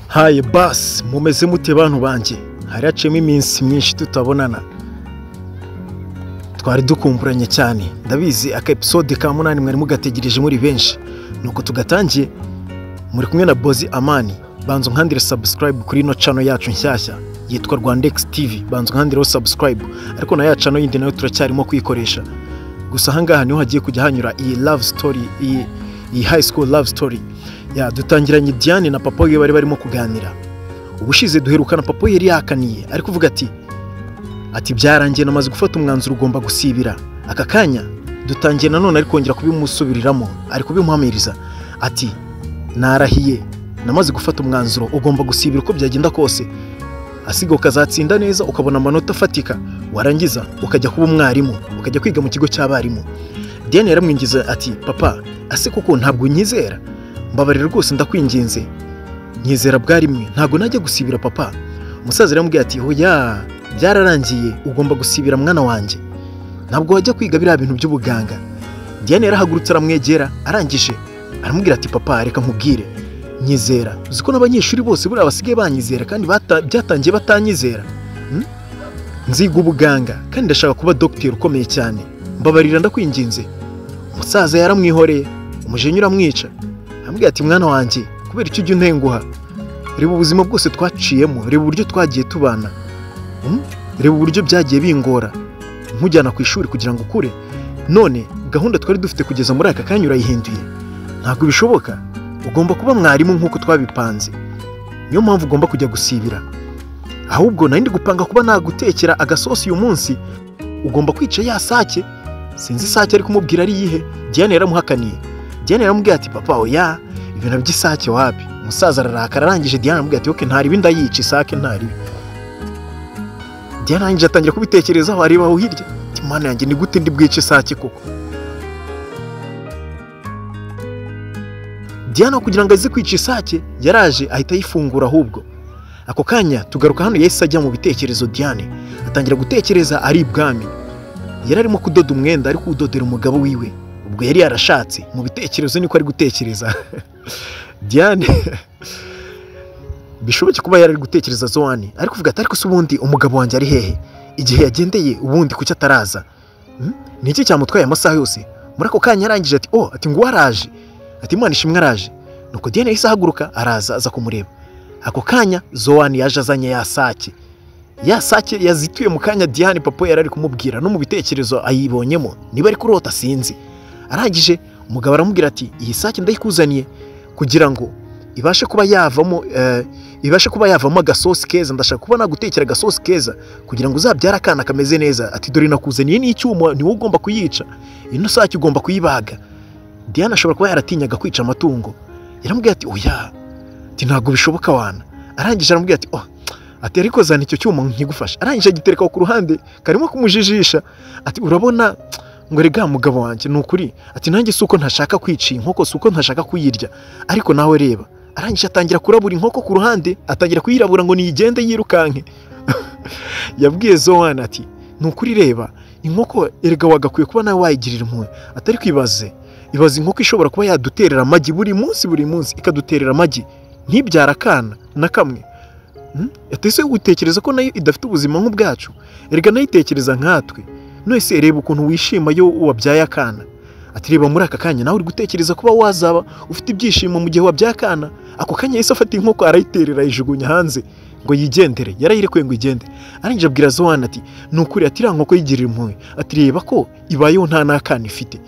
Haye basi mumeze mute bantu banje, hari haciyemo iminsi myinshi tutabonana, twari dukumburanye cyane. Ndabizi aka episode ka 8 mwari mugategereje muri benshi, nuko tugatangiye muri kumwe na Bozi Amani. Banzo nkandire subscribe kuri no channel yacu nshyashya yitwa Rwandex TV, banzo nkandire subscribe, ariko na ya channel yindi nayo turacyarimo kwikoresha. Gusa hangaha niho hagiye kujya hanyura iyi love story, iyi high school love story. Ya dutangiranye Diane na papa we bari barimo kuganira. Ubushize duherukana papa we yari yakaniye ari kuvuga ati byarangiye namaze gufata umwanzuro ugomba gusibira. Aka kanya dutangiye nanone ari kongera kubimusubiriramo, ari kubimuhamiriza ati narahiye namaze gufata umwanzuro ugomba gusibira uko byagenda kose, asiga ukazatsinda neza ukabona amanota afatika, warangiza ukajya kuba umwarimu, ukajya kwiga mu kigo cy'abarimu. Diane yaramwingiza ati papa ase kuko ntabwo unyizera, mbabarira rwose ndakwinginze nyizera bwarimwe, ntabwo najya gusibira papa. Umusaza yaramubwiye ati hoya byararangiye ugomba gusibira mwana wanjye, ntabwo wajya kwiga biriya bintu by'ubuganga. Diane yarahagurutse aramwegera, arangije aramubwira ati papa reka nkubwire, nyizera uziko n'abanyeshuri bose buri abasigaye banyizera kandi byatangiye batanyizera. Nziga ubuganga kandi ndashaka kuba doctor ukomeye cyane, mbabarira ndakwinginze. Umusaza yaramwihoreye, umujenyi uramwica, amubwira ati mwana wanjye kubera icyo ujya untenguha, reba ubuzima bwose twaciyemo, reba uburyo twagiye tubana, reba uburyo byagiye bingora nkujyana ku ishuri kugira ngo ukure, none gahunda twari dufite kugeza muri aka kanya urayihinduye, ntabwo bishoboka. Ugomba kuba mwarimu nk'uko twabipanze, niyo mpamvu ugomba kujya gusibira. Ahubwo nari ndi gupanga kuba nagutekera agasosi uyu munsi, ugomba kwica ya sake. Sinzi sake ari kumubwira ari yihe. Diane yaramuhakaniye. Diane yaramubwiye ati papa oya ibintu by'isake wapi. Umusaza ararakara, arangije Diane aramubwiye ati okay ntari binda yica isake ntari. Diane arangije atangira kubitekerezaho, areba aho hirya ati mana yanjye ni gute ndi bwice isake koko. Diane kugira ngo aze kwica isake yaraje ahita yifungura. Ahubwo ako kanya tugaruka hano yahise ajya mu bitekerezo. Diane atangira gutekereza ari ibwami, yari arimo kudoda umwenda ari kudodera umugabo wiwe, ubwo yari yarashatse. Mu bitekerezo niko ari gutekereza. Diane bishoboke kuba yari ari gutekereza Zoani, ari kuvuga ati ariko se ubundi umugabo wanjye ari hehe, igihe yagendeye ubundi kuki ataraza, ni iki cyamutwaye amasaha yose. Muri ako kanya yarangije ati ati ngo araje, ati Imana ishimwe araje. Nuko Diane yahise ahaguruka araza aza kumureba. Ako kanya Zoani yaje azanye ya sake yazituye mu kanya Diane papa yari ari kumubwira, no mu bitekerezo ayibonyemo niba ari kurota sinzi. Arangije umugabo aramubwira ati iyi sake ndayikuzaniye kugira ngo ibashe kuba yavamo agasosi keza, ndashaka kuba nagutekera agasosi keza kugira ngo uzabyara akana kameze neza. Ati dore nakuzaniye n'icyuma, ni wowe ugomba kuyica, ino sake ugomba kuyibaga. Diane ashobora kuba yaratinyaga kwica amatungo. Yaramubwiye ati oya ati ntabwo bishoboka wana. Arangije aramubwira ati ati ariko zana icyo cyuma nkigufasha. Arangije agitereka ku ruhande karimo kumujijisha ati urabona ngo rega mugabo wanjye nukuri, ati nanjye suko ntashaka kwica inkoko, suko ntashaka kuyirya, ariko nawe reba. Arangije atangira kurabura inkoko ku ruhande, atangira kuyirabura ngo niyigende yirukanke. Yabwiye Zoani ati nukuri reba inkoko erega wagakwiye kuba nawe wayigirira impuhwe, atari kwibaze inkoko ishobora kuba yaduterera amagi buri munsi ikaduterera amagi ntibyara akana na kamwe. Ese utekereza ko nayo idafite ubuzima nk'ubwacu? Erega nayo itekereza nkatwe. None reba ukuntu wishima yo wabyaye akana. Ati reba muri aka kanya nawe uri gutekereza kuba wazaba ufite ibyishimo mu gihe wabyaye akana. Ako kanya yahise afata inkoko arayiterera ayijugunya hanze ngo yigendere, yarayirekuye ngo igende. Arangije abwira Zoani ati nukuri ati iriya nkoko yigirira impuhwe, ati reba ko ibayeho nta n'akana ifite,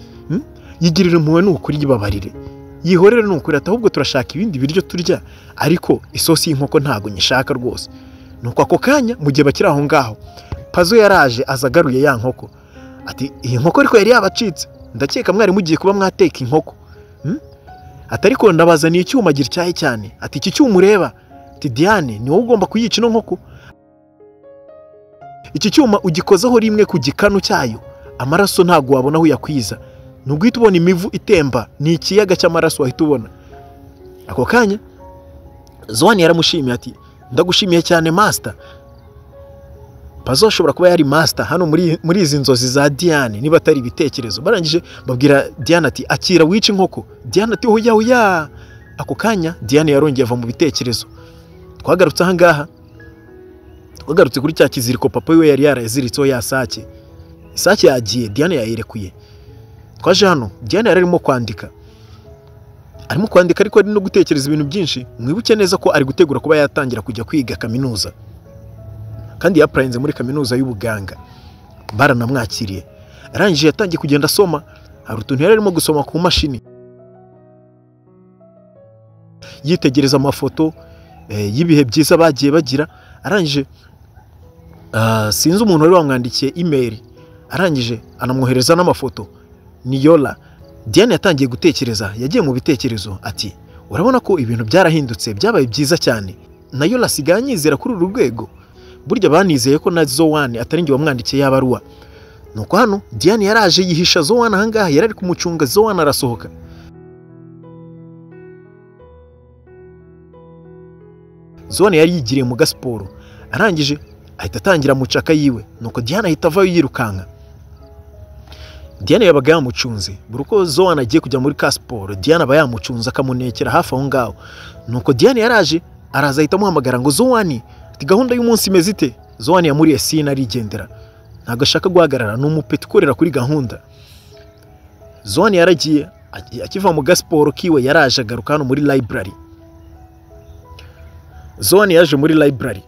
yigirira impuhwe nukuri yibabarire, yihorere nukuri, ati ahubwo turashaka ibindi biryo turya, ariko isosi y'inkoko ntago nyishaka rwose. Nuko ako kanya mu gihe bakiri aho ngaho Pazo yaraje azagaruye ya nkoko. Ati iyi nkoko ariko yari yabacitse, ndakeka mwari mugiye kuba mwateka inkoko. Ati ariko ndabazaniye icyuma gircyaye cyane. Ati iki cyuma ureba, ati Diane ni wowe ugomba kuyica ino nkoko. Iki cyuma ugikozaho rimwe ku gikanu cyayo, amaraso ntago wabona aho yakwiza, nubwo uhita ubona imivu itemba, ni ikiyaga cy'amaraso wahita ubona. Ako kanya Zoani yaramushimiye ati ndagushimiye cyane master. Pazo ashobora kuba yari master hano muri izi nzozi za Diane niba atari ibitekerezo. Barangije babwira Diane ati akira wica inkoko. Diane ati oya ako kanya Diane yarongeye ava mu bitekerezo. Twagarutse aha ngaha, twagarutse kuri cya kiziriko papa we yari yaraziritseho ya sake. Isake yagiye, Diane yayirekuye. Twaje hano, Diane yari arimo kwandika. Arimo kwandika ariko ari no gutekereza ibintu byinshi. Mwibuke neza ko ari gutegura kuba yatangira kujya kwiga kaminuza. Kandi yaprayinze muri kaminuza y'ubuganga. Baranamwakiriye. Arangije yatangiye kugenda asoma. Hari utuntu yari arimo gusoma ku mashini. Yitegereza amafoto y'ibihe byiza bagiye bagira. Arangije sinzi umuntu wari wamwandikiye email. Arangije anamwohereza n'amafoto. Ni Yola. Diane yatangiye gutekereza, yagiye mu bitekerezo ati urabona ko ibintu byarahindutse, byabaye byiza cyane. Na Yola asigaye anyizera kuri uru rwego. Burya banizeye ko na Zoane atari nge wamwandikiye yabaruwa. Nuko hano Diane yaraje yihisha Zoane ahangaha, yari ari kumucunga. Zoane arasohoka. Zoane yari yigiriye mu gasiporo. Arangije ahita atangira mucaka yiwe. Nuko Diane ahita avayo yirukanka. Diane yabaga yamucunze. Buri uko Zoane agiye kujya muri kasiporo, Diane aba yamucunze akamunekera hafi aho ngaho. Nuko Diane yaraje araza ahita amuhamagara ngo Zoane, ati gahunda y'umunsi imeze ite? Zoane yamuriye sina arigendera. Ntabwo ashaka guhagarara, ni umupeti ukorera kuri gahunda. Zoane yaragiye akiva mu gasiporo kiwe, yaraje agaruka hano muri library. Zoane yaje muri library.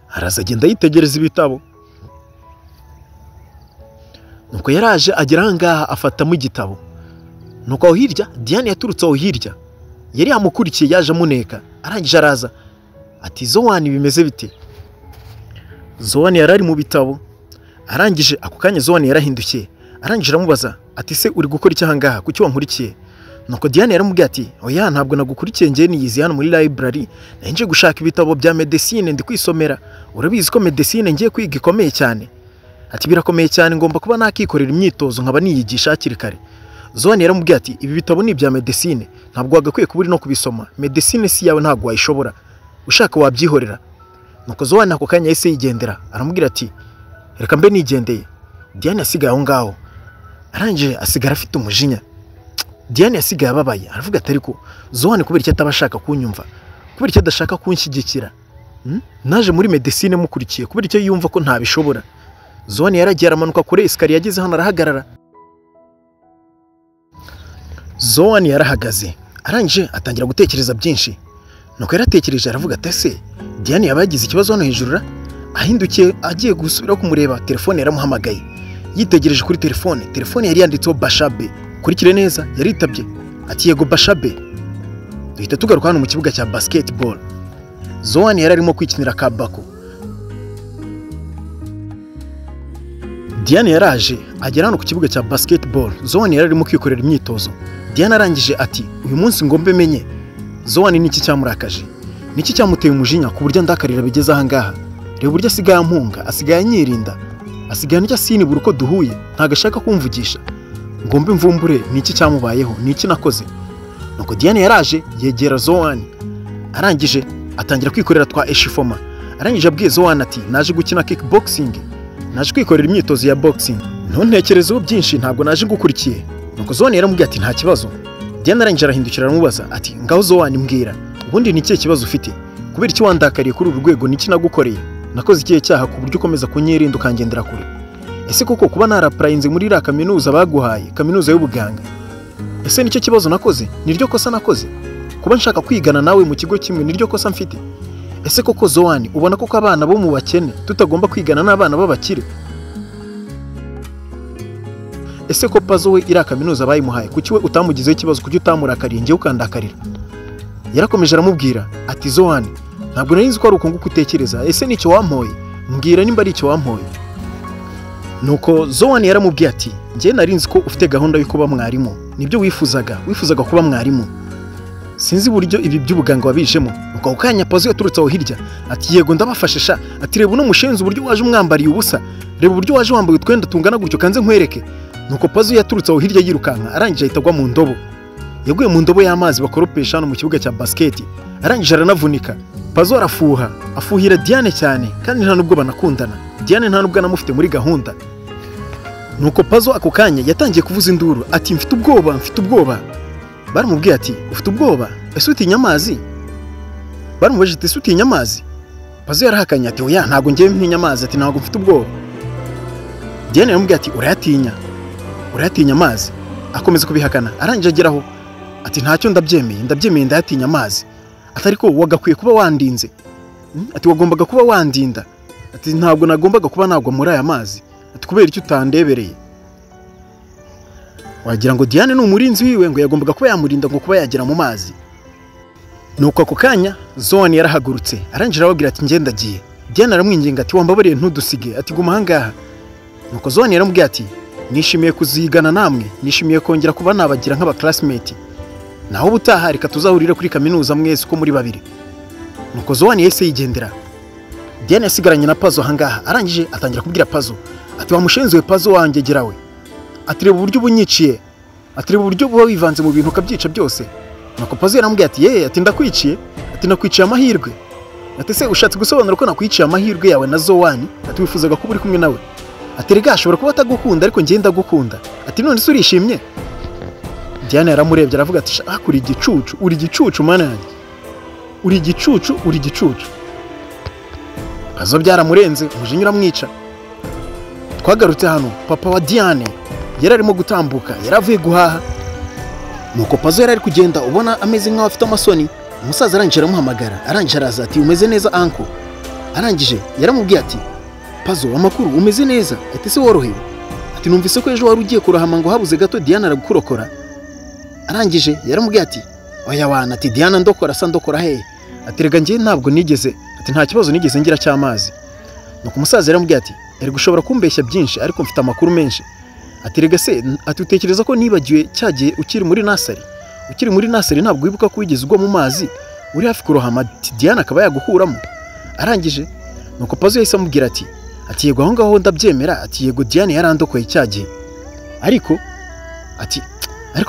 Araza agenda yitegereza ibitabo. Nuko yaraje agera ahangaha afatamo igitabo. Nuko aho hirya Diane yaturutse aho hirya. Yari yamukurikiye yaje amuneka. Arangije araza ati Zoane bimeze bite? Zoane yarari mu bitabo. Arangije ako kanya Zoane yarahindukiye. Arangije aramubaza ati se uri gukora iki ahangaha? Kuki wankurikiye? Nuko Diane yaramubwiye ati oya ntabwo nagukurikiye, ngiye niyizi hano muri library. Nanje gushaka ibitabo bya medicine ndi kwisomera. Urabizi ko medicine ngiye kwiga ikomeye cyane. Ati birakomeye cyane, ngomba kuba nakikorera imyitozo nkaba niyigisha hakiri kare. Zoane yaramubwiye ati ibi bitabo ni ibya medicine, ntabwo wagakwiye kuba uri no kubisoma. Medicine si yawe, ntabwo wayishobora. Ushaka wabyihorera. Nuko Zoane ako kanya yahise yigendera. Aramubwira ati reka mbe nigendeye. Diane asigaye aho ngaho. Arangije asigara afite umujinya. Diane yasigaye ababaye. Aravuga ati ariko Zoane kubera icyo atabashaka kunyumva, kubera icyo adashaka kunshyigikira. Naje muri medicine mukurikiye kubera icyo yumva ko ntabishobora. Zoane yaragiye aramanuka kure esikariye, yageze hano arahagarara. Zoane yarahagaze. Arangije atangira gutekereza byinshi. Nuko yaratekereje aravuga ati ese Diane yabagize ikibazo hano hejuru. Ahindukiye agiye gusubira kumureba, telefone yaramuhamagaye. Yitegereje kuri telefone, telefone yari yanditseho Bashabe. Kurikire neza, yaritabye ati yego Bashabe. Duhita tugaruka hano mu kibuga cya basketball. Zoane yari arimo kwikinira kabako. Diane yaraje agera hano ku kibuga cya basketball. Zoane yari arimo kwikorera imyitozo. Diane arangije ati uyu munsi ngombe menye Zoane niki cyamurakaje, niki cyamuteye umujinya ku buryo ndakarira bigeze aha ngaha. Reba buryo asigaye ampunga, asigaye anyirinda, asigaye n'icyo sini buri uko duhuye ntago ashaka kumvugisha. Ngombe mvumbure niki cyamubayeho, niki nakoze. Nuko Diane yaraje yegera Zoane. Arangije atangira kwikorera twa eshifoma. Arangije abwiye Zoane ati naje gukina kickboxing, naje kwikorera imyitozo ya boxing. Ntuntekerezeho byinshi, ntabwo naje gukurikiye. Nuko Zoane yaramubwiye ati nta kibazo. Diane arangije arahindukira aramubaza ati ngaho Zoane mbwira ubundi ni ikihe kibazo ufite? Kubera iki wandakariye kuri uru rwego, niki nagukoreye? Nakoze ikihe cyaha ku buryo ukomeza kunyirinda ukangendera kure? Ese koko kuba naraprayinze muri iriya kaminuza baguhaye, kaminuza y'ubuganga, ese nicyo kibazo nakoze? Niryo kosa nakoze? Kuba nshaka kwigana nawe mu kigo kimwe niryo kosa mfite? Ese koko Zoane ubona koko abana bo mu bakene tutagomba kwigana n'abana b'abakire? Ese ko Pazo we iriya kaminuza bayimuhaye, kuki we utamugizeho ikibazo, kuki utamurakariye ngiye ukandakarira? Yarakomeje aramubwira ati Zoane ntabwo nari nzi ko ari uko nguko utekereza, ese nicyo wampoye? Mbwira nimba ari icyo wampoye. Nuko Zoane yaramubwiye ati njye nari nzi ko ufite gahunda yo kuba mwarimu, nibyo wifuzaga kuba mwarimu. Sinzi buryo ibi by'ubuganga wabijemo. Nuko ukanya Pazo yaturutse aho hirya ati yego ndabafashisha. Ati reba uno mushenzi uburyo waje umwambariye ubusa, reba uburyo waje wambaye utwenda tungana gutyo kanze nkwereke. Nuko Pazo yaturutse aho hirya yirukanka, arangije ahita agwa mu ndobo. Yaguye mu ndobo y'amazi bakoropesha hano mu kibuga cya basket. Arangije aranavunika. Pazo arafuha, afuhira Diane cyane kandi nta nubwo banakundana. Diane nta nubwo anamufite muri gahunda. Nuko Pazo ako kanya yatangiye kuvuza induru ati mfite ubwoba. baramubwiye ati ufite ubwoba ese utinya amazi, baramubajije ati ese utinya amazi, Pazo yarahakanye ati oya ntabwo ngiye ntinya amazi, ati ntabwo mfite ubwoba. Diane yaramubwiye ati urayatinya amazi, akomeza kubihakana. Arangije ageraho ati ntacyo ndabyemeye ndayatinya amazi, atari ko wagakwiye kuba wandinze, ati wagombaga kuba wandinda, ati ntabwo nagombaga kuba nagwa muri aya mazi, ati kubera icyo utandebereye. Wagira ngo Diane ni umurinzi wiwe ngo yagombaga kuba yamurinda ngo kuba yagera mu mazi. Nuko ako kanya Zoan yarahagurutse arangije arababwira ati ngenda giye. Diane aramwinginga ati wambabariye ntudusige, ati guma ahangaha. Nuko Zoan yaramubwiye ati nishimiye kuzigana namwe, nishimiye kongera kuba nabagira nk'aba classmate, naho ubutaha reka tuzahurire kuri kaminuza mwese uko muri babiri. Nuko Zoan yahise yigendera. Diane yasigaranye na Pazo ahangaha, arangije atangira kubwira Pazo ati wamushenzuwe Pazo wanjye gerawe, ati reba uburyo bunyiciye, ati reba uburyo buba wivanze mu bintu ukabyica byose. Nuko Pazo yaramubwiye ati ye, ati ndakwiciye, ati nakwiciye amahirwe, ati se ushatse gusobanura ko nakwiciye amahirwe yawe na Zoan, ati wifuzaga kuba uri kumwe nawe, ati rega ashobora kuba atagukunda ariko ngiye ndagukunda, ati none se urishimye. Diane yaramurebye aravuga ati uri igicucu mana yanjye, uri igicucu. Pazo byaramurenze umujinya uramwica. Twagarutse hano papa wa Diane yari arimo gutambuka, yaravuye guhaha. Nuko Pazo yari ari kugenda ubona ameze nk'aho afite amasoni. Umusaza arangije aramuhamagara, arangije araza ati umeze neza uncle, arangije yaramubwiye ati Pazo amakuru umeze neza, ati se worohewe, ati numvise ko ejo wari ugiye kurahama ngo habuze gato Diane aragukurokora. Arangije yaramubwiye ati oya wana, ati Diane ndokora he, ati rega ngiye ntabwo nigeze, ati nta kibazo nigeze ngira cy'amazi. Nuko umusaza yaramubwiye ati eri gushobora kumbeshya byinshi ariko mfite amakuru menshi, ati rega se, ati utekereza ko nibagiwe cyagiye ukiri muri nasari ntabwo wibuka ko wigeze ugwa mu mazi uri hafi kurohama, ati Diane akaba yagukuramo. Arangije nuko Pazo yahise amubwira ati yego aho ngaho ndabyemera, ati yego Diane yarandokoye cyagiye, ariko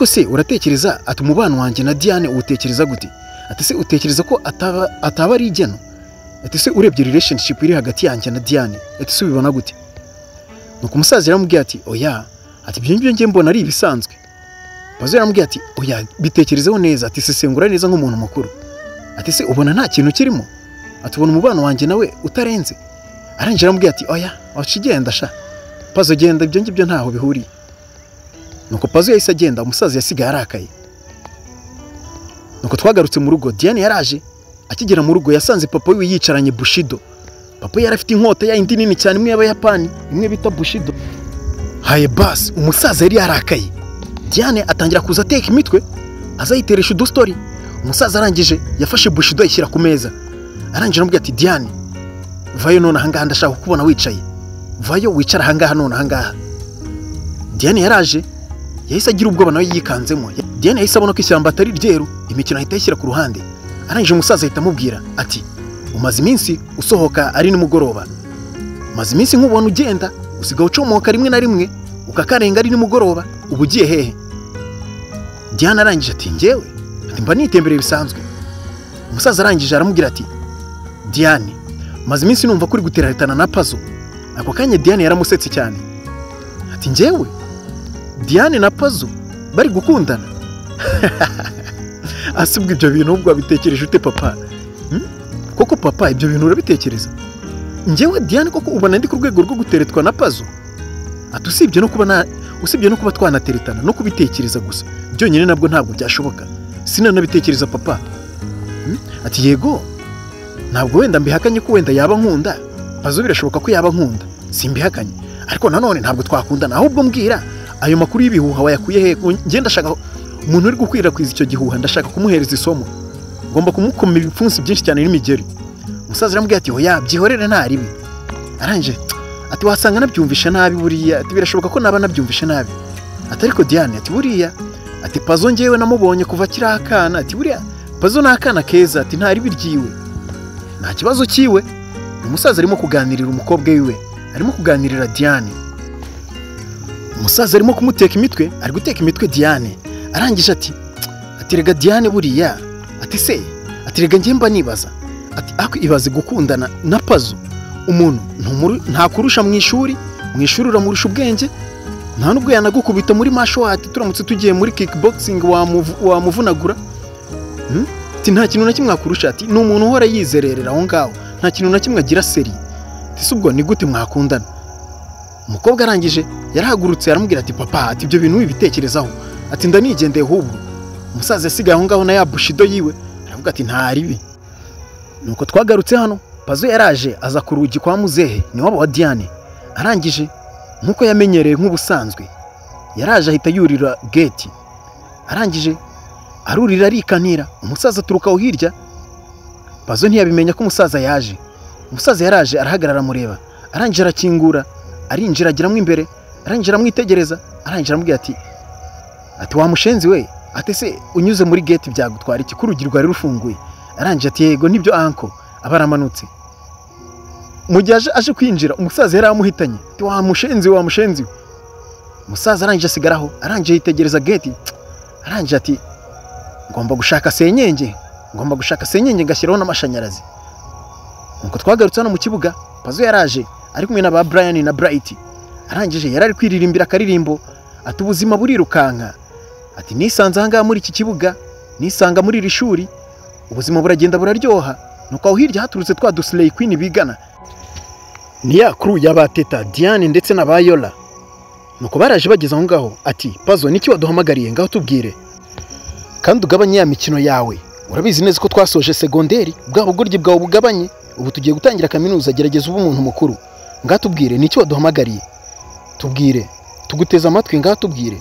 se uratekereza, ati umubano wanjye na Diane utekereza gute, ati se utekereza ko ataba ari igeno, ati se urebye relationship iri hagati yanjye na Diane, ati se ubibona gute. Nuko umusaza yaramubwiye ati oya, ati ibyo ngiye mbona ari ibisanzwe. Pazo yaramubwiye ati oya bitekerezeho neza, ati sesengura neza nk'umuntu mukuru, ati se ubona nta kintu kirimo, ati ubona umubano wanjye nawe utarenze. Arangije aramubwiye ati oya wacigenda sha Pazo genda, ibyo ngibyo ntaho bihuriye. Nuko Pazo yahise agenda, umusaza yasigaye arakaye. Nuko twagarutse mu rugo, Diane yaraje. Akigera mu rugo yasanze papa we yicaranye Bushido. Papa yari afite inkota ya indi nini cyane imwe y'Abayapani, imwe bita Bushido. Haye bas, umusaza yari yarakaye. Diane atangira kuza ateka imitwe, azayiteresha udustori. Umusaza arangije yafashe Bushido ayishyira ku meza. Arangije aramubwira ati Diane vayo none ahangaha ndashaka kubona wicaye, vayo wicara ahangaha none ahangaha. Diane yaraje yahise agira ubwoba nawe yikanzemo. Diane yahise abona ko ishyamba atari ryeru, imikino ahita yishyira ku ruhande. Arangije umusaza ahita amubwira ati umaze iminsi usohoka ari nimugoroba, umaze iminsi nk'ubona ugenda usigaye ucomoka rimwe na rimwe ukakarenga ari nimugoroba, ubu ugiye hehe? Diane arangije ati njyewe mba nitembereye bisanzwe. Umusaza arangije aramubwira ati Diane maze iminsi numva kuri guteraretana na Pazo. Ako kanya Diane yaramusetse cyane ati njyewe Diane na Pazo bari gukundana? Asubwa ibyo bintu ubwo abitekereje ute papa? Koko papa ibyo bintu urabitekereza? Njyewe Diane koko ubona ndi ku rwego rwo guteretwa na Pazo? Ati usibye no kuba twanateretana no kubitekereza gusa byonyine nabwo ntabwo byashoboka, sinanabitekereza papa. Ati yego ntabwo wenda mbihakanye ko wenda yaba nkunda, Pazo birashoboka ko yaba nkunda, simbihakanye, ariko nanone ntabwo twakundana. Ahubwo mbwira ayo makuru y'ibihuha wayakuye he? Ngiye ndashaka umuntu uri gukwirakwiza icyo gihuha, ndashaka kumuhereza isomo, ngomba kumukoma ibipfunsi byinshi cyane n'imigeri. Umusaza aramubwira ati oya byihorere nta ribi. Arangije ati wasanga nabyumvisha nabi buriya, ati birashoboka ko naba nabyumvisha nabi. Ati ariko Diane, ati buriya, ati Pazo ngewe namubonye kuva kiri akana, ati buriya Pazo ni akana keza, ati nta ribi ryiwe, nta kibazo kiwe. Umusaza arimo kuganirira umukobwa wiwe, arimo kuganirira Diane. Umusaza arimo kumuteka imitwe, ari guteka imitwe Diane. Arangije ati rega Diane buriya, ati se, ati rega ngiye mba nibaza, ati ako ibaze gukundana na Pazo, umuntu ntakurusha mu ishuri uramurusha ubwenge, nta nubwo yanagukubita muri martial art turamutse tugiye muri kickboxing wamuvunagura. Ati nta kintu na kimwe akurusha, ati ni umuntu uhora yizererera aho ngaho, nta kintu na kimwe agira seri. Ati ubwo ni gute mwakundana? Umukobwa arangije yarahagurutse aramubwira ati papa, ati ibyo bintu wibitekerezaho, ati ndanigendeye hubwo. Umusaza yasigaye aho ngaho na ya bushido yiwe aravuga ati nta ribi. Nuko twagarutse hano, Pazo yaraje aza ku rugi kwa muzehe ni wabo wa Diane. Arangije nkuko yamenyereye nk'ubusanzwe yaraje ahita yurira gate. Arangije arurira arikanira, umusaza turukaho hirya. Pazo ntiyabimenya ko umusaza yaje. Umusaza yaraje arahagarara mureba, arangije arakingura, arinjira agiramo imbere, arangije aramwitegereza, arangije aramubwira ati wa mushenzi we, ati se unyuze muri gate byagutwara iki, kurugi rwari rufunguye? Arangije ati yego nibyo anko. Abaramanutse. Mu gihe aje kwinjira umusaza yari amuhitanye, ati wa mushenzi. Umusaza arangije asigaraho, arangije yitegereza gate, arangije ati ngomba gushaka senyenge ngashyiraho n'amashanyarazi. Nuko twagarutse hano mu kibuga, Pazo yaraje ari kumwe na ba Brian na Bright. Arangije yarari kwiririmbira akaririmbo, ati ubuzima burirukanka, ati nisanze ahangaha muri iki kibuga, nisanga muri iri shuri, ubuzima buragenda buraryoha. Nuko aho hirya haturutse twa Slay Queen bigana, ni ya crew y'abateta Diane ndetse na Bayola. Nuko baraje bageze aho ngaho, ati Pazo niki waduhamagariye ngaho tubwire, kandi ugabanye ya mikino yawe, urabizi neza ko twasoje segonderi, bwabo gurye bwawe bugabanye, ubu tugiye gutangira kaminuza, gerageza ubu umuntu mukuru, ngaho tubwire niki waduhamagariye, tubwire tuguteza amatwi, ngaho tubwire.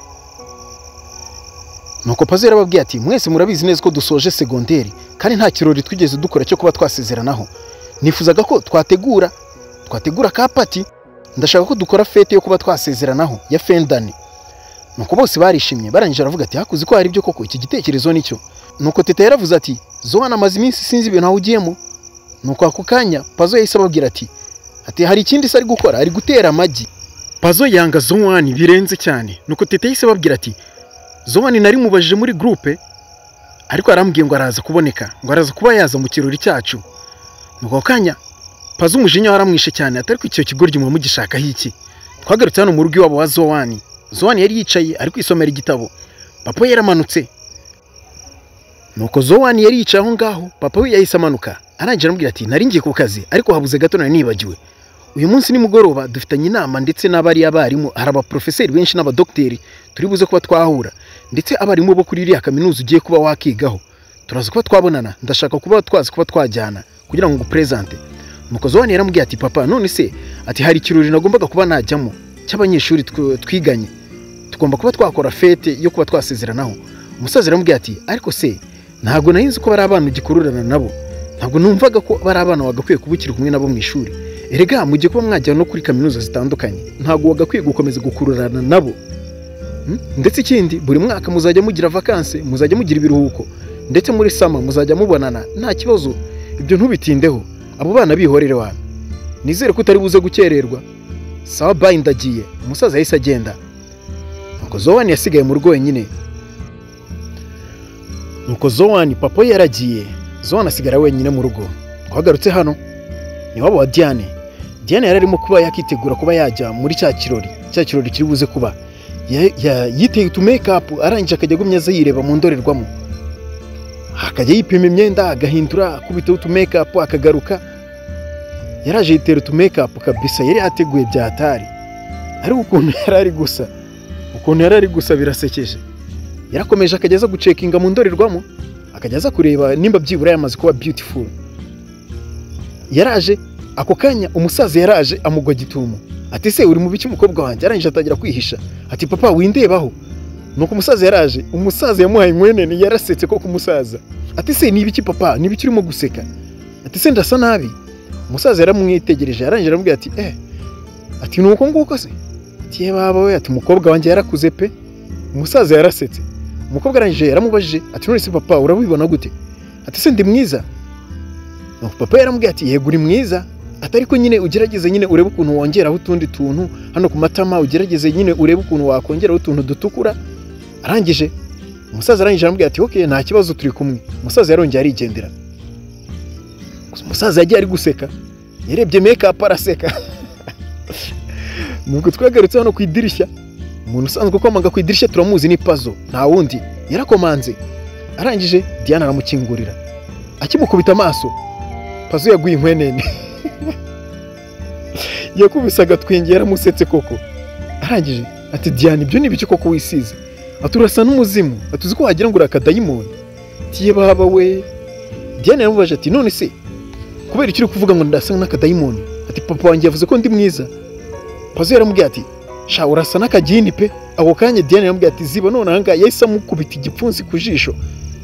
Nuko Pazo yarababwiye ati mwese murabizi neza ko dusoje segonderi kandi nta kirori twigeze dukora cyo kuba twasezeranaho. Nifuzaga ko twategura ka party, ndashaka ko dukora fete yo kuba twasezeranaho ya Fendani. Nuko bose barishimye, barangije aravuga ati hakuzi ko hari byo koko iki gitekerezo nicyo. Nuko teta yaravuze ati Zoana amaze iminsi sinzi ibintu aho ugiyemo. Nuko ako kanya Pazo yahise ababwira ati hari ikindi se ari gukora, ari gutera amagi. Pazo yanga Zoani birenze cyane. Nuko teta yahise ababwira ati Zoani nari mubajije muri groupe, ariko arambwiye ngo araza kuboneka, ngo araza kuba yaza mu kirori cyacu. Nuko kanya Pazo umujinya waramwishe cyane, atari ko icyo kigoryi mu mugishaka hiki. Twagarutse hano mu rugo iwabo wa Zoani. Zoani yari yicaye ari kwisomera igitabo. Papa yaramanutse. Nuko Zoani yari yicaye aho ngaho, papa we yahise amanuka. Arangije aramubwira ati nari ngiye ku kazi, ariko habuze gato nari nibagiwe. Uyu munsi ni mugoroba dufitanye inama ndetse n'abari abarimu, haraba professeur benshi n'abadokteri turi buze kuba twahura, ndetse abarimu bo kuri iriya kaminuza ugiye kuba wakigaho. Turaza kuba twabonana, ndashaka kuba twazi kuba twajyana kugira ngo presente. Nuko Zoani yaramubwiye ati papa none se, ati hari kirori nagombaga kuba najyamo cy'abanyeshuri twiganye, tugomba kuba twakora fete yo kuba twasezeranaho. Umusaza yaramubwiye ati ariko se ntago nahinze ko bari abana ugikururana nabo, ntago numvaga ko bari abana wagakwiye kubukira kumwe nabo mu ishuri. Erega mugiye kuba mwajya no kuri kaminuza zitandukanye, ntago wagakwiye gukomeza gukururana nabo. Ndetse ikindi buri mwaka muzajya mugira vacances, muzajya mugira ibiruhuko, ndetse muri sama muzajya mubonana nta kibazo. Ibyo ntubitindeho, abo bana bihorere wana. Nizere ko utari buze gukererwa. Sawa bye ndagiye. Umusaza yahise agenda. Nuko Zoani yasigaye mu rugo wenyine. Nuko Zoani papa yaragiye, Zoani asigara wenyine mu rugo. Twagarutse hano ni wabo wa Diane. Diane yararimo kuba yakitegura kuba yajya muri cya kirori kiri buze kuba. Yiteye utu make up, arangije akajya gumyaza yireba mu ndorerwamo. Akajya yipima imyenda, agahindura, akubita utu make up akagaruka. Yaraje yitera utu make up kabisa, yari ateguye byatari. Ari ukuntu yarari gusa birasekeje. Yarakomeje akajyaza gucekinga mu ndorerwamo, akajyaza kureba nimba byibura yamaze kuba beautiful. Yaraje ako kanya umusaza yaraje amugwa gitumo, ati se uri mu biki umukobwa wanjye? Arangije atangira kwihisha, ati papa windebaho. Nuko umusaza yaraje, umusaza yamuhaye mwenene, yarasetse ko kumusaza. Ati se ni ibiki papa, ni ibiki urimo guseka? Ati se ndasa nabi? Umusaza yaramwitegereje, arangije aramubwira ati ati nuko nguko se? Ati ye baba we, ati umukobwa wanjye yarakuze pe. Umusaza yarasetse. Umukobwa arangije yaramubajije, ati none se papa urabibona gute? Ati se ndi mwiza? Nuko papa yaramubwira ati yego uri mwiza, atari ko nyine ugerageze nyine urebe ukuntu wongeraho utundi tuntu hano ku matama, ugerageze nyine urebe ukuntu wakongeraho utuntu dutukura. Arangije umusaza arangije aramubwira ati okay nta kibazo turi kumwe. Umusaza yarongeye arigendera. Umusaza yagiye ari guseka, yarebye make up araseka. Nuko twagarutse hano ku idirishya, umuntu usanzwe ukomanga ku idirishya turamuzi ni Pazo, nta wundi. Yarakomanze, arangije Diane aramukingurira. Akimukubita amaso, Pazo yaguye inkwenene. Yakubise agatwenge, yaramusetse koko. Arangije ati Diane, ibyo ni biki koko wisize? Aturasa n'umuzimu, atuzi ko wagira ngo urakadayimoni. Tiye baba we. Diane yamubaje ati none se kubera icyo uri kuvuga ngo ndasa n'akadayimoni? Ati papa wanjye yavuze ko ndi mwiza. Pazo yaramubwiye ati sha urasa n'akagini pe. Ako kanya Diane yaramubwiye ati ziba none ahanga yahise amukubita igipfunsi ku jisho,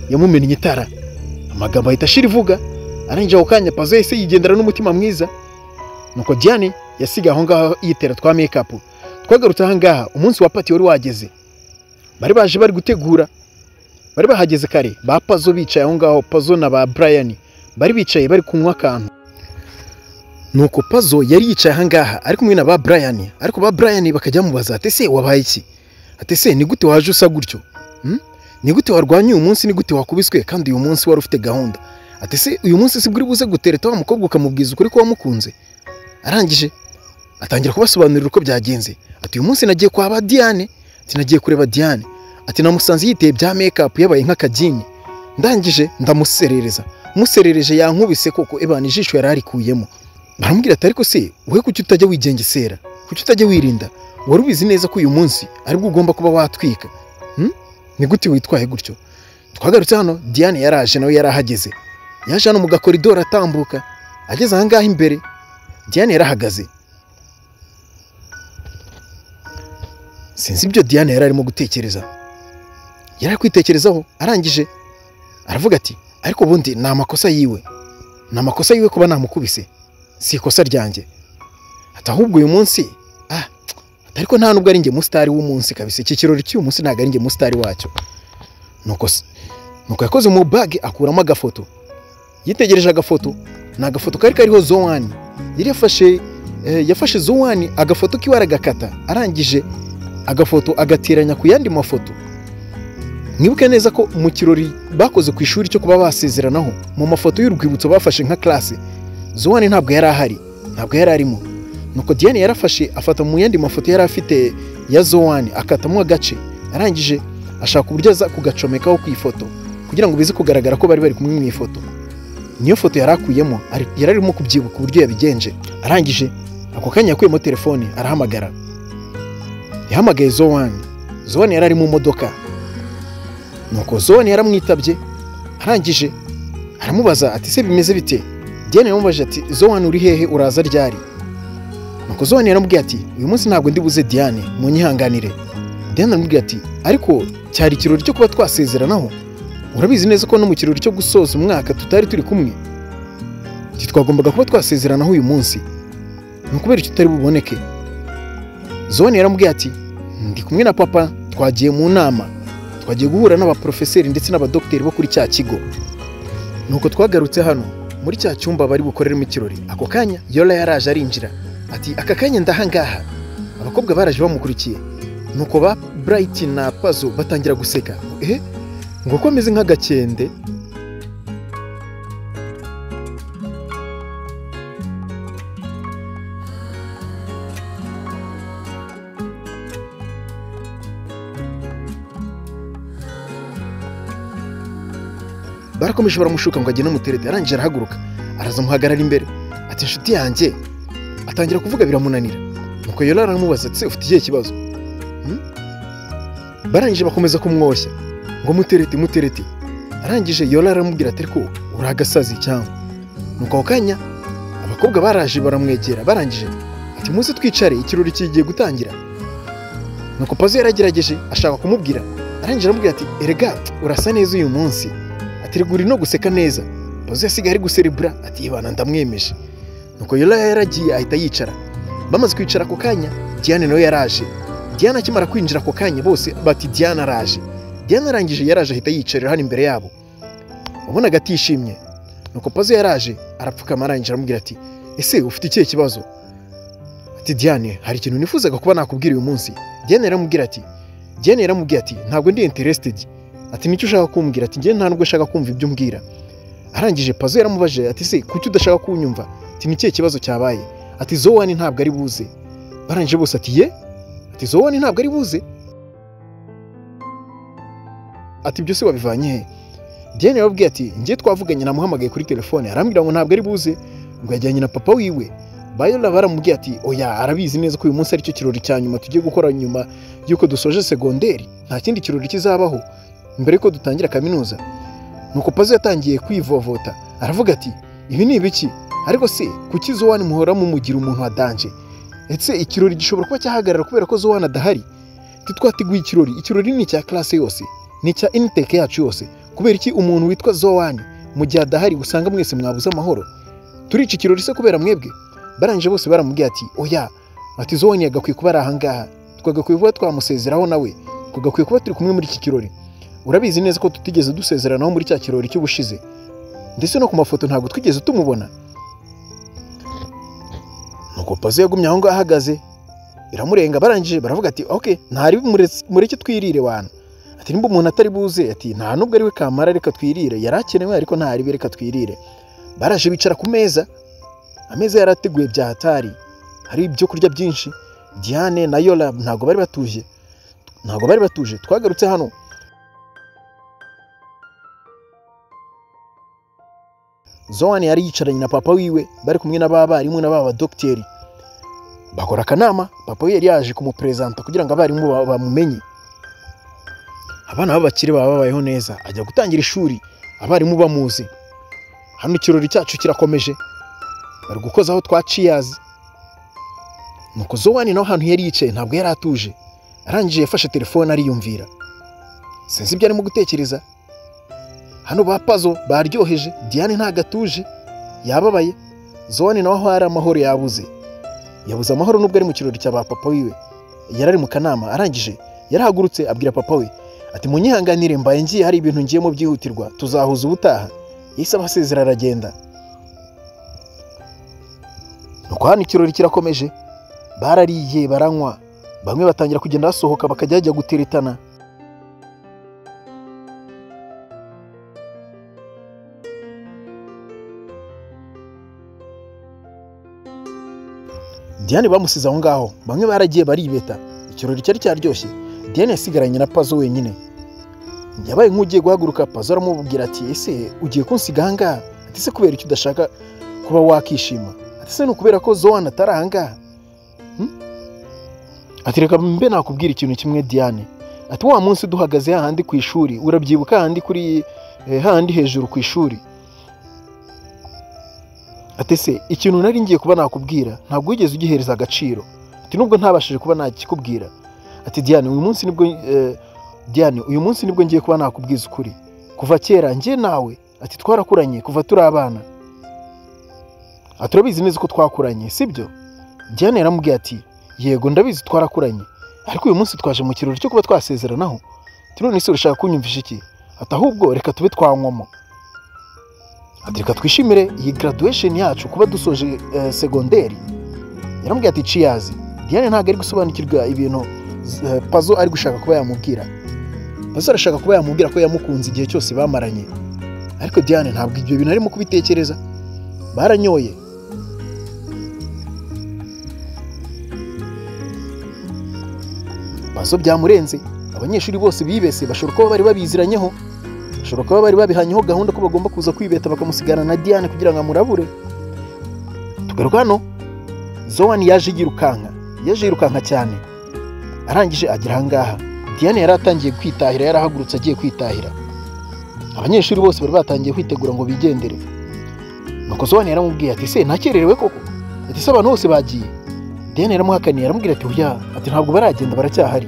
yamumennye itara. Amagambo ahita ashira ivuga. Arangije ako kanya Pazo yahise yigendera n'umutima mwiza. Nuko Diane yasiga aho ngaho yitera twa make up. Twagarutse aha ngaha umunsi wa party wari wageze. Bari baje bari gutegura. Bari bahageze kare, ba Pazo bicaye aho ngaho, Pazo na ba Brian bari bicaye bari kunywa akantu. Nuko Pazo yari yicaye aha ngaha ari kumwe na ba Brian, ariko ba Brian bakajya mubaza ati se wabaye iki? Ati se ni gute waje usa gutyo? Ni gute warwanye uyu munsi, ni gute wakubiswe kandi uyu munsi wari ufite gahunda? Ati se uyu munsi si buri buze gutereta wa mukobwa ukamubwiza ukuri ko wamukunze? Arangije atangira kubasobanurira uko byagenze. Ati uyu munsi nagiye kwa ba Diane, ati nagiye kureba Diane. Ati namusanze yiteye bya make up yabaye nk'akagini. Ndangije ndamuserereza. Muserereje yankubise koko ebana ijisho yararikuyemo. Baramubwira ati ariko se wowe kuki utajya wigengesera? Kuki utajya wirinda? Wari ubizi neza ko uyu munsi aribwo ugomba kuba watwika. Ni gute witwaye gutyo? Twagarutse hano Diane yaraje nawe yarahageze. Yaje hano mu gakoridoro atambuka. Ageze aha ngaha imbere Diane yarahagaze. Sinzi ibyo Diane yararimo gutekereza. Yari kwitekerezaho, arangije aravuga ati ariko bundi ni amakosa yiwe. Ni amakosa yiwe kuba namukubise. Si ikosa ryanjye. Ati ahubwo uyu munsi ariko nta nubwo ari nge mustari w'umunsi kabisa. Iki kirori cy'uyu munsi ntago ari nge mustari wacyo. Nuko yakoze mu bag akuramo agafoto. Yitegereje agafoto, na agafoto kari kariho Zoani. Yari yafashe Zoani agafoto kiwe aragakata. Arangije agafoto agateranya ku yandi mafoto. Mwibuke neza ko mu kirori bakoze ku ishuri cyo kuba basezeranaho, mu mafoto y'urwibutso bafashe nka classe, Zoani ntabwo yari ahari, ntabwo yari arimo. Nuko Diane yarafashe afata mu yandi mafoto yari afite ya Zoani akatamo agace. Arangije ashaka uburyo aza kugacomekaho ku ifoto kugira ngo bize kugaragara ko bari kumwe mu ifoto. Niyo foto yarakuyemo, yari arimo kubyibuka uburyo yabigenje. Arangije ako kanya yakuyemo telefone arahamagara. Yahamagaye Zoani. Zoani yari ari mu modoka. Nuko Zoani yaramwitabye. Arangije aramubaza ati se bimeze bite? Diane yamubaje ati Zoani uri hehe, uraza ryari? Nuko Zoani yaramubwiye ati uyu munsi ntabwo ndi buze Diane, munyihanganire. Diane aramubwiye ati ariko cyari ikirori cyo kuba twasezeranaho. Urabizi neza ko no mu kirori cyo gusoza umwaka tutari turi kumwe. Twagombaga kuba twasezeranaho uyu munsi. Nukubera icyo utari buboneke. Zoani yaramubwiye ati ndi kumwe na papa, twagiye mu nama. Twagiye guhura n'abaprofeseri ndetse n'abadokiteri bo kuri cya kigo. Nuko twagarutse hano muri cya cyumba bari bukoreremo ikirori. Ako kanya Yola yaraje arinjira. Ati aka kanya ndahangaha. Abakobwa baraje bamukurikiye. Nuko ba Bright na Pazo batangira guseka. Ngo ko ameze nk'agakende. Barakomeje baramushuka ngo agende muterete. Arangije arahaguruka araza muhagarara imbere. Ati inshuti yanjye. Atangira kuvuga biramunanira. Nuko Yola aramubaza ati ufite ikihe kibazo? Barangije bakomeza kumwoshya ngo muterete. Arangije Yola aramubwira ati ariko uragasazi cyangwa? Nuko akanya abakobwa baraje baramwegera. Barangije ati muze twicare ikirori kigiye gutangira. Nuko Pazo yaragerageje ashaka kumubwira. Arangije aramubwira ati erega urasa neza uyu munsi. Ati reguri no guseka neza. Pazo yasigaye ari guserebura ati ibana ndamwemeje. Nuko Yola yaragiye ahita yicara. Bamaze kwicara ako kanya Diane nawe yaraje. Diane akimara kwinjira ako kanya bose bati Diane araje. Diane arangije yaraje ahita yicarira hano imbere yabo. Ubonaga atishimye. Nuko Pazo yaraje arapfukama arangije aramubwira ati ese ufite ikihe kibazo? Ati Diane hari ikintu nifuzaga kuba nakubwira uyu munsi. Diane yaramubwira ati ntabwo ndi interested. Ati nicyo ushaka kumbwira? Ati ngiye nta nubwo ushaka kumva ibyo umbwira. Arangije Pazo yaramubaje ati se kuki udashaka kunyumva? Ati ni kihe kibazo cyabaye? Ati Zoani ntabwo ari buze. Barangije bose ati ye? Ati Zoani ntabwo ari buze? ati ibyo se wabivanye he? Diane yababwiye ati ngiye twavuganye namuhamagaye kuri telefone arambwira ngo ntabwo ari buze ngo yajyanye na papa wiwe. Bayola baramubwiye ati oya arabizi neza ko uyu munsi ari cyo kirori cya nyuma tugiye gukora nyuma yuko dusoje segonderi, nta kindi kirori kizabaho mbere ko dutangira kaminuza. Nuko Pazo yatangiye kwivovota aravuga ati ibi ni ibiki, ariko se kuki Zoan muhora mumugira umuntu wa danje? Etse ikirori gishobora kuba cyahagarara kubera ko Zoan adahari? Titwateguye ikirori ni cya classe yose, ni cya intake yacu yose, kubera iki umuntu witwa Zoan mu gihe adahari usanga mwese mwabuze amahoro? Turi iki kirori se kubera mwebwe? Barangije bose baramubwiye ati oya, ati Zoan yagakwiye kuba ari ahangaha, twagakwiye kuba twamusezeraho nawe, twagakwiye kuba turi kumwe muri iki kirori. Urabizi neza ko tutigeze dusezeranaho muri cya kirori cy'ubushize, ndetse no ku mafoto ntabwo twigeze tumubona. Nuko Pazo yagumye aho ngaho ahagaze biramurenga. Barangije baravuga ati okay, ntari mureke twirire wana. Ati nimba umuntu atari buze, ati nta nubwo ari we kamara, reka twirire. Yarakenewe ariko ntari be, reka twirire. Baraje bicara ku meza, ameza yarateguye bya hatari, hari ibyo kurya byinshi. Diane na Yola ntabwo bari batuje. Twagarutse hano Zoan yari yicaranye na papa wiwe, bari kumwe n'abarimu n'aba docteur. Bakora akanama, papa we yari yaje kumupresenta kugira ngo abarimu bamumenye. Abana b'abakire baba babayeho neza, ajya gutangira ishuri abarimu bamuzi. Hano ikirori cyacu kirakomeje, bari gukozaho twa cheers. Nuko Zoan naho hantu yari yicaye ntabwo yari atuje, arangije yafashe telefone ariyumvira. Sinzi ibyo arimo gutekereza. Hano ba Pazo baryoheje, Diane ntagatuje, yababaye. Zoan naho hari amahoro yabuze amahoro nubwo ari mu kirori cya ba papa wiwe. Yarari mu kanama, arangije yarahagurutse abwira papa we ati munyihanganire mbaye ngiye, hari ibintu ngiyemo byihutirwa, tuzahuza ubutaha. Yise abasezera aragenda. Nuko hano ikirori kirakomeje, barariye baranywa, bamwe batangira kugenda basohoka bakajya guteretana. Diane bamusize aho ngaho, bamwe baragiye baribeta. Ikirori cyari cyaryoshye, Diane yasigaranye na Pazo wenyine. Yabaye nk'ugiye guhaguruka, Pazo aramubwira ati ese ugiye kunsiga ahangaha? Ati se kubera icyo udashaka kuba wakishima? Ati se nukubera ko Zoan atari ahangaha? Ati reka mbe nakubwira ikintu kimwe Diane. Ati wa munsi duhagaze hahandi ku ishuri, urabyibuka hahandi kuri hahandi hejuru ku ishuri? Ati se ikintu nari ngiye kuba nakubwira ntabwo wigeze ugihereza agaciro. Ati nubwo ntabashije kuba nakikubwira. Ati Diane uyu munsi nibwo ngiye kuba nakubwiza ukuri. Kuva kera ngiye nawe, ati twarakuranye kuva turi abana. Ati urabizi neza ko twakuranye sibyo? Diane yaramubwiye ati yego ndabizi twarakuranye, ariko uyu munsi twaje mu kirori cyo kuba twasezeranaho. Ati none se urashaka kunyumvisha iki? Ati ahubwo reka tube twanywamo. Ati reka twishimire iyi graduation yacu kuba dusoje segonderi. Yaramubwiye ati cheers. Diane ntabwo ari gusobanukirwa ibintu Pazo ari gushaka kuba yamubwira. Pazo arashaka kuba yamubwira ko yamukunze igihe cyose bamaranye, ariko Diane ntabwo ibyo bintu arimo kubitekereza. Baranyoye. Pazo byamurenze, abanyeshuri bose bibese bashobora kuba bari babiziranyeho, bashobora kuba bari babihanyeho gahunda ko bagomba kuza kwibeta bakamusigana na Diane kugira ngo amurabure. Tugaruka hano, Zoan yaje yirukanka cyane. Arangije agera ahangaha, Diane yari atangiye kwitahira, yarahagurutse agiye kwitahira. Abanyeshuri bose bari batangiye kwitegura ngo bigendere. Nuko Zoan yaramubwiye ati se ntakererewe koko? Ati se abantu bose bagiye? Diane yaramuhakaniye, aramubwira ati oya, ati ntabwo baragenda, baracyahari.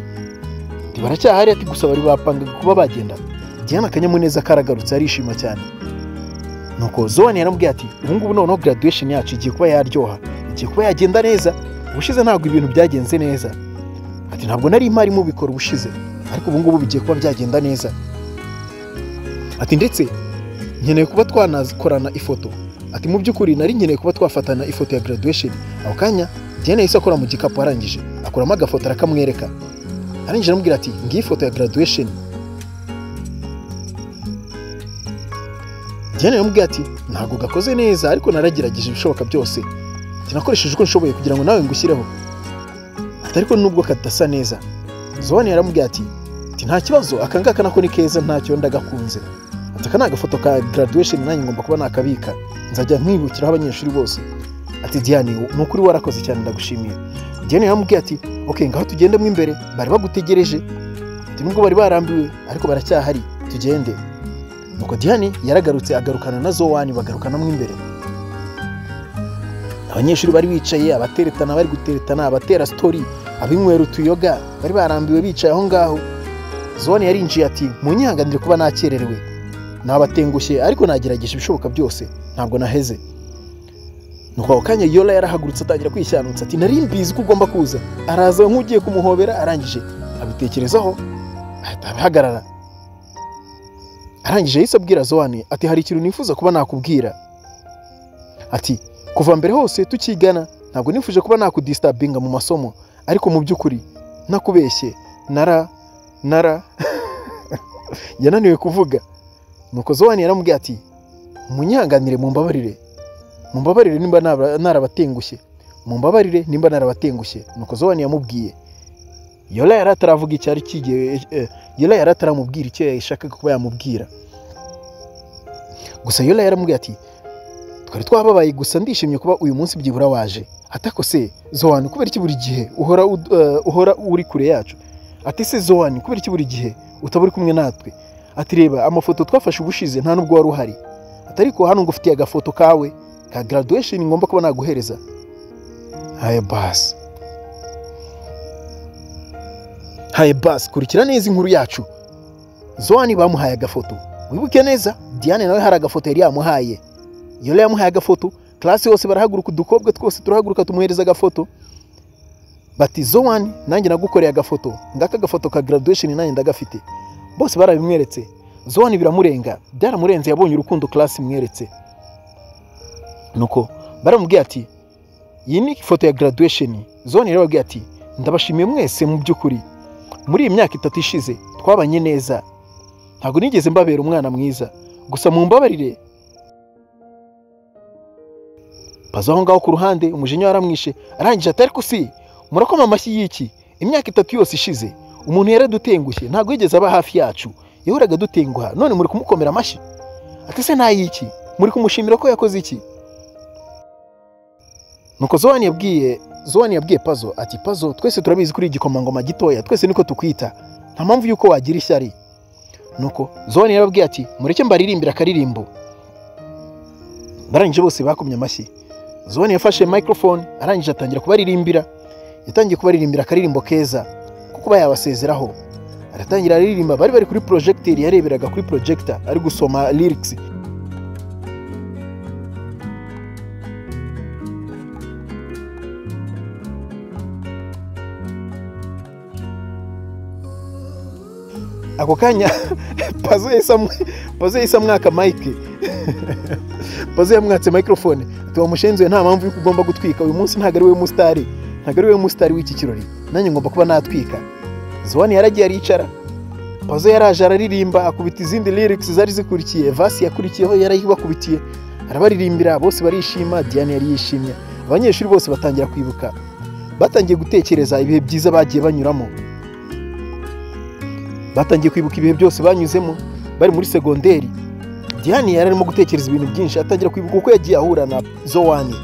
Ati baracyahari, ati gusa bari bapanga kuba bagenda. Diane akanyamuneza karagarutse arishima cyane. Nuko Zoan yaramubwiye ati ubu ngubu noneho graduation yacu igiye kuba yaryoha, igiye kuba yagenda neza. Ubushize ntabwo ibintu byagenze neza. Ati ntabwo nari impari mu bikora ubushize, ariko ubu ngubu bigiye kuba byagenda neza. Ati ndetse nkeneye kuba twanakorana ifoto. Ati mu by'ukuri nari nkeneye kuba twafatana ifoto ya graduation. Aho kanya Diane yahise akora mu gikapu, arangije akuramo agafoto arakamwereka. Arangije aramubwira ati ngiyi ifoto ya graduation. Diane yaramubwiye ati ntabwo gakoze neza, ariko naragerageje ibishoboka byose. Nakoresheje uko nshoboye kugira ngo nawe ngushyireho. Ati ariko nubwo kadasa neza. Zoan yaramubwiye ati ati nta kibazo akangaka nako ni keza ntacyo ndagakunze, ati aka ni agafoto ka graduation nanjye ngomba kuba nakabika nzajya nkwibukiraho abanyeshuri bose. Ati Diane ni ukuri warakoze cyane ndagushimiye. Diane yaramubwiye ati okay ngaho tugende mu imbere bari bagutegereje, ati nubwo bari barambiwe ariko baracyahari tugende. Nuko Diane yaragarutse agarukana na Zoani bagarukana mu imbere. Abanyeshuri bari bicaye abateretana bari guteretana abatera story abinywera utuyoga bari barambiwe bicaye aho ngaho. Zoani yarinjiye ati munyihanganire kuba nakererewe nabatengushye ariko nagerageje ibishoboka byose ntabwo naheze. Nuko ako kanya Yola yarahagurutse atangira kwishanutsa ati nari mbizi ko ugomba kuza. Araza nk'ugiye kumuhobera arangije abitekerezaho ahita ahagarara. Arangije yise abwira Zoani ati hari ikintu nifuza kuba nakubwira. Ati kuva mbere hose tukigana ntabwo nifuje kuba nakudisturbinga mu masomo ariko mu by'ukuri nakubeshye nara yananiwe kuvuga. Nuko Zoani yaramubwiye ati munyihanganire mumbabarire nimba narabatengushye nimba narabatengushye. Nuko Zoani yamubwiye. Yola yarataravuga icyari kigiye Yola yarataramubwira icyo yashakaga kuba yamubwira. Gusa Yola yaramubwiye ati twari twababaye gusa ndishimye kuba uyu munsi byibura waje. Atako se Zoani kubera iki buri gihe uhora uri kure yacu? Ati se Zoani kubera iki buri gihe utaburi kumwe natwe? Ati reba amafoto twafashe ubushize nta nubwo wari uhari. Atariko hano ngufitiye agafoto kawe ka graduation ngomba kuba naguhereza. Haye bas kurikira neza inkuru yacu. Zoani bamuhaye agafoto. Wibuke neza Diane nawe hari agafoto yari yamuhaye. Yola yamuhaye agafoto, class yose barahaguruka udukobwa twose turahaguruka tumuhereza agafoto. Bati Zoani nanjye nagukoreye agafoto, ngaka agafoto ka graduation nanjye ndagafite. Bose barabimweretse. Zoani biramurenga, byaramurenze yabonye urukundo class imweretse. Nuko baramubwiye ati iyi ni ifoto ya graduation. Zoani yarababwiye ati ndabashimiye mwese mu by'ukuri. Muri iyi myaka 3 ishize twabanye neza. Ntabwo nigeze mbabera umwana mwiza. Gusa mumbabarire. Pazo aho ngaho ku ruhande umujinya waramwishe arangije atari ko si murakoma amashyi y'iki imyaka 3 yose ishize umuntu yaradutengushye ntabwo yigeze aba hafi yacu yahuraga dutenguha none muri kumukomera amashyi. Ati se nayiki muri kumushimira ko yakoze iki? Nuko Zoani yabwiye Pazo ati Pazo twese turabizi kuri igikomangoma gitoya twese niko tukwita nta mpamvu yuko wagira ishyari. Nuko Zoani yarabwiye ati mureke mbaririmbira akaririmbo. Barangije bose bakomye amashyi. Zoani yafashe microphone arangije atangira kubaririmbira. Yatangiye kubaririmbira akaririmbo keza kuko bayabasezeraho. Aratangira aririmba bari kuri projector yareberaga kuri projector ari gusoma lyrics. Ako kanya Pazo yisa mwaka mic. Pazo yamwatse microphone ati wamushenzuye nta mpamvu yuko ugomba gutwika uyu munsi ntago ari we mustari w'iki kirori nanjye ngomba kuba natwika. Zoani yaragiye aricara. Pazo yaraje araririmba akubita izindi lyrics zari zikurikiye verse yakurikiyeho yarayibakubitiye arabaririmbira bose barishima. Diane yari yishimye. Abanyeshuri bose batangira kwibuka batangiye gutekereza ibihe byiza bagiye banyuramo. Batangiye kwibuka ibihe byose banyuzemo bari muri segonderi. Diane yari arimo gutekereza ibintu byinshi atangira kwibuka uko yagiye ahura na Zoani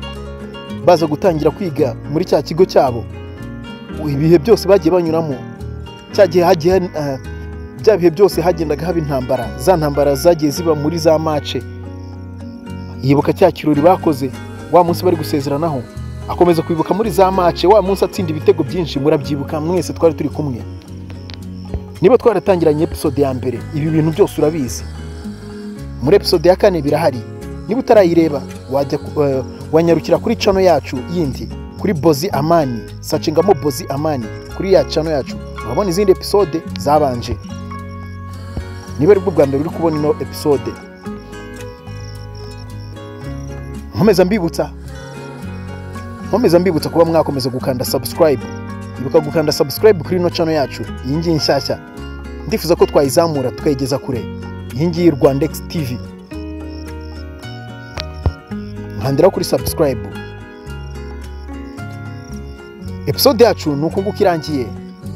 baza gutangira kwiga muri cya kigo cyabo. Ibihe byose bagiye banyuramo cyagiye bya bihe byose hagendaga haba intambara za ntambara zagiye ziba muri za match. Yibuka cya kirori bakoze wa munsi bari gusezeranaho akomeza kwibuka muri za match wa munsi atsinda ibitego byinshi murabyibuka mwese twari turi kumwe. Niba twaratangiranye episode ya mbere ibi bintu byose urabizi. Muri episode ya 4 birahari. Niba utarayireba wanyarukira kuri channel yacu yindi kuri Bozi Amani, searchingamo Bozi Amani kuri ya channel yacu urabona izindi episode zabanje. Niba ari bwo bwa mbere uri kubona ino episode nkomeza mbibutsa kuba mwakomeza gukanda subscribe. Ibuka gukanda subscribe kuri ino channel yacu iyi ngiyi nshyashya ndifuza ko twayizamura tukayigeza kure. Iyi ngiyi Rwandex TV nkandira kuri subscribe. Episode yacu nuko ngukirangiye.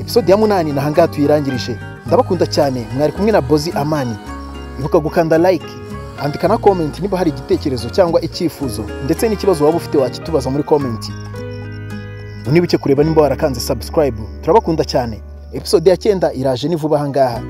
Episode ya 8 nahangaha tuyirangirije. ndabakunda cyane, mwari kumwe na Bozi Amani. Ibuka gukanda like, andika na comment niba hari igitekerezo cyangwa icyifuzo ndetse n'ikibazo waba ufite wakitubaza muri comment. Unibuke kureba nimba warakanze subscribe. Turabakunda cyane. Episode ya 9 iraje ni vuba aha ngaha.